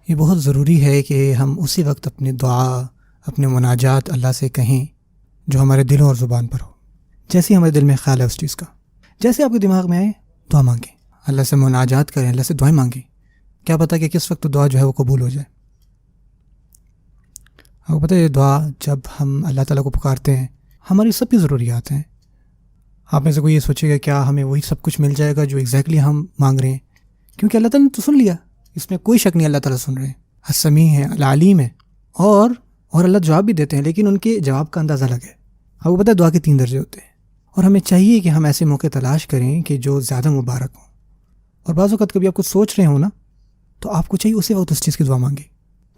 یہ بہت ضروری ہے کہ ہم اسی وقت اپنی دعا، اپنے مناجات اللہ سے کہیں جو ہمارے دلوں اور زبان پر ہو، جیسے ہمارے دل میں خیال ہے اس چیز کا، جیسے آپ کے دماغ میں آئے دعا مانگیں، اللہ سے مناجات کریں، اللہ سے دعائیں مانگیں. کیا پتہ کہ کس وقت دعا جو ہے وہ قبول ہو جائے. آپ کو پتہ ہے یہ دعا جب ہم اللہ تعالیٰ کو پکارتے ہیں ہماری سب کی ضروریات ہیں. آپ میں سے کوئی یہ سوچے گا کیا ہمیں وہی سب کچھ مل جائے گا جو ایگزیکٹلی ہم مانگ رہے ہیں؟ کیونکہ اللہ تعالیٰ نے تو سن لیا، اس میں کوئی شک نہیں، اللہ تعالیٰ سن رہے ہیں، السمیع ہے، العلیم ہے، اور اللہ جواب بھی دیتے ہیں، لیکن ان کے جواب کا اندازہ الگ ہے. آپ کو پتہ ہے دعا کے 3 درجے ہوتے ہیں، اور ہمیں چاہیے کہ ہم ایسے موقع تلاش کریں کہ جو زیادہ مبارک ہوں. اور بعض اوقات کبھی آپ کچھ سوچ رہے ہوں نا، تو آپ کو چاہیے اسی وقت اس چیز کی دعا مانگے.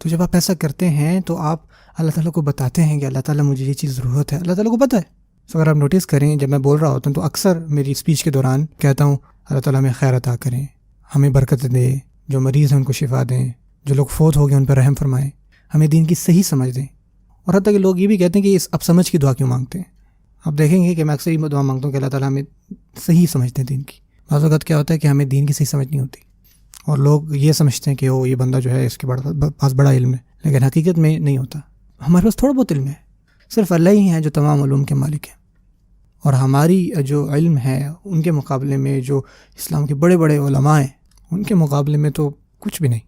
تو جب آپ ایسا کرتے ہیں تو آپ اللہ تعالیٰ کو بتاتے ہیں کہ اللہ تعالیٰ مجھے یہ چیز ضرورت ہے، اللہ تعالیٰ کو پتہ ہے. تو اگر آپ نوٹس کریں جب میں بول رہا ہوتا ہوں تو اکثر میری اسپیچ کے دوران کہتا ہوں اللہ تعالیٰ ہمیں خیر عطا کریں، ہمیں برکت دے، جو مریض ہیں ان کو شفا دیں، جو لوگ فوت ہو گئے ان پر رحم فرمائیں، ہمیں دین کی صحیح سمجھ دیں. اور حتیٰ کہ لوگ یہ بھی کہتے ہیں کہ اب سمجھ کی دعا کیوں مانگتے ہیں. آپ دیکھیں گے کہ میں اکثر یہ دعا مانگتا ہوں کہ اللہ تعالیٰ ہمیں صحیح سمجھ دیں دین کی. بعض اوقات کیا ہوتا ہے کہ ہمیں دین کی صحیح سمجھ نہیں ہوتی، اور لوگ یہ سمجھتے ہیں کہ وہ یہ بندہ جو ہے اس کے پاس بڑا علم ہے، لیکن حقیقت میں نہیں ہوتا. ہمارے پاس تھوڑا بہت علم ہے، صرف اللہ ہی ہے جو تمام علوم کے مالک ہیں. اور ہماری جو علم ہے ان کے مقابلے میں جو اسلام کے بڑے بڑے علماء ہیں ان کے مقابلے میں تو کچھ بھی نہیں.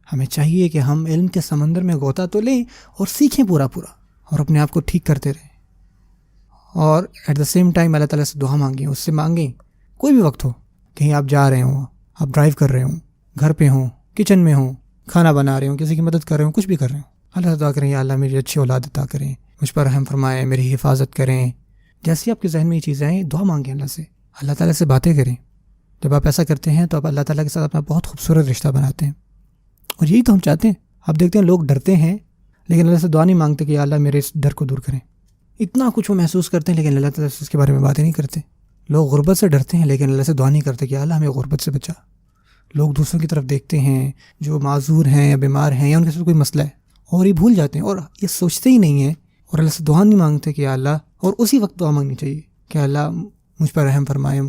ہمیں چاہیے کہ ہم علم کے سمندر میں غوطہ تو لیں اور سیکھیں پورا اور اپنے آپ کو ٹھیک کرتے رہیں. اور ایٹ دا سیم ٹائم اللہ تعالیٰ سے دعا مانگیں، اس سے مانگیں کوئی بھی وقت ہو، کہیں آپ جا رہے ہوں، آپ ڈرائیو کر رہے ہوں، گھر پہ ہوں، کچن میں ہوں، کھانا بنا رہے ہوں، کسی کی مدد کر رہے ہوں، کچھ بھی کر رہے ہوں، اللہ سے دعا کریں یا اللہ میری اچھی اولاد عطا کریں، مجھ پر رحم فرمائیں، میری حفاظت کریں. جیسے آپ کے ذہن میں یہ چیزیں آئیں دعا مانگیں اللہ سے، اللہ تعالیٰ سے باتیں کریں. جب آپ ایسا کرتے ہیں تو آپ اللہ تعالیٰ کے ساتھ اپنا بہت خوبصورت رشتہ بناتے ہیں، اور یہی تو ہم چاہتے ہیں. آپ دیکھتے ہیں لوگ ڈرتے ہیں لیکن اللہ سے دعا نہیں مانگتے کہ یا اللہ میرے اس ڈر کو دور کریں. اتنا کچھ وہ محسوس کرتے ہیں لیکن اللہ تعالیٰ سے اس کے بارے میں باتیں نہیں کرتے. لوگ غربت سے ڈرتے ہیں لیکن اللہ سے دعا نہیں کرتے کہ یا اللہ ہمیں غربت سے بچا. لوگ دوسروں کی طرف دیکھتے ہیں جو معذور ہیں یا بیمار ہیں یا ان کے ساتھ کوئی مسئلہ ہے اور یہ بھول جاتے ہیں اور یہ سوچتے ہی نہیں ہیں اور اللہ سے دعا نہیں مانگتے کہ یا اللہ. اور اسی وقت دعا مانگنی چاہیے کہ اللہ مجھ پر رحم فرمائیں،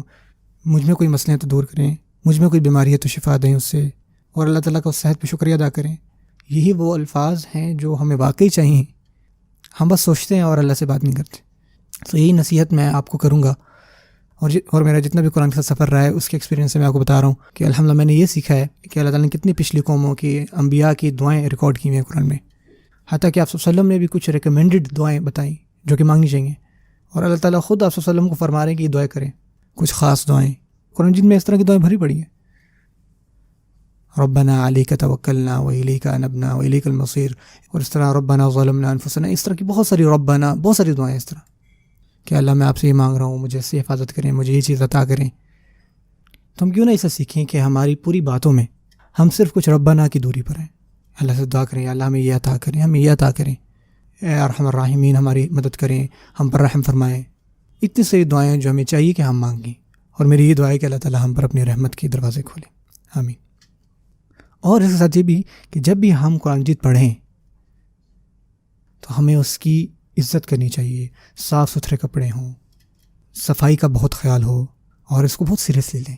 مجھ میں کوئی مسئلے ہیں تو دور کریں، مجھ میں کوئی بیماری ہے تو شفا دیں اس سے، اور اللہ تعالیٰ کا اس صحت پہ شکریہ ادا کریں. یہی وہ الفاظ ہیں جو ہمیں واقعی چاہیے. ہم بس سوچتے ہیں اور اللہ سے بات نہیں کرتے. تو یہی نصیحت میں آپ کو کروں گا، اور میرا جتنا بھی قرآن کے ساتھ سفر رہا ہے اس کے ایکسپیرینس سے میں آپ کو بتا رہا ہوں کہ الحمدللہ میں نے یہ سیکھا ہے کہ اللہ تعالیٰ نے کتنی پچھلی قوموں کی انبیاء کی دعائیں ریکارڈ کی ہوئی ہیں قرآن میں. حتیٰ کہ آپ صلی اللہ علیہ وسلم نے بھی کچھ ریکمینڈڈ دعائیں بتائیں جو کہ مانگنی چاہیے، اور اللہ تعالیٰ خود آپ صلی اللہ علیہ وسلم کو فرما رہے ہیں کہ یہ دعائیں کریں، کچھ خاص دعائیں. قرآن مجید میں اس طرح کی دعائیں بھری پڑی ہیں، ربنا علیک توکلنا والیک انبنا والیک المصیر، اور اس طرح ربنا ظلمنا انفسنا، اس طرح کی بہت ساری ربنا، بہت ساری دعائیں اس طرح کہ اللہ میں آپ سے یہ مانگ رہا ہوں، مجھے اس سے حفاظت کریں، مجھے یہ چیز عطا کریں. تو ہم کیوں نہ اسے سیکھیں کہ ہماری پوری باتوں میں ہم صرف کچھ ربنا کی دوری پر ہیں. اللہ سے دعا کریں اللہ ہمیں یہ عطا کریں، ہمیں یہ عطا کریں، اے ارحم الراحمین ہماری مدد کریں، ہم پر رحم فرمائیں. اتنی ساری دعائیں جو ہمیں چاہیے کہ ہم مانگیں، اور میری یہ دعا ہے کہ اللہ تعالیٰ ہم پر اپنی رحمت کے دروازے کھولے، آمین. اور اس کے ساتھ یہ بھی کہ جب بھی ہم قرآن مجید پڑھیں تو ہمیں اس کی عزت کرنی چاہیے، صاف ستھرے کپڑے ہوں، صفائی کا بہت خیال ہو، اور اس کو بہت سیریسلی لیں.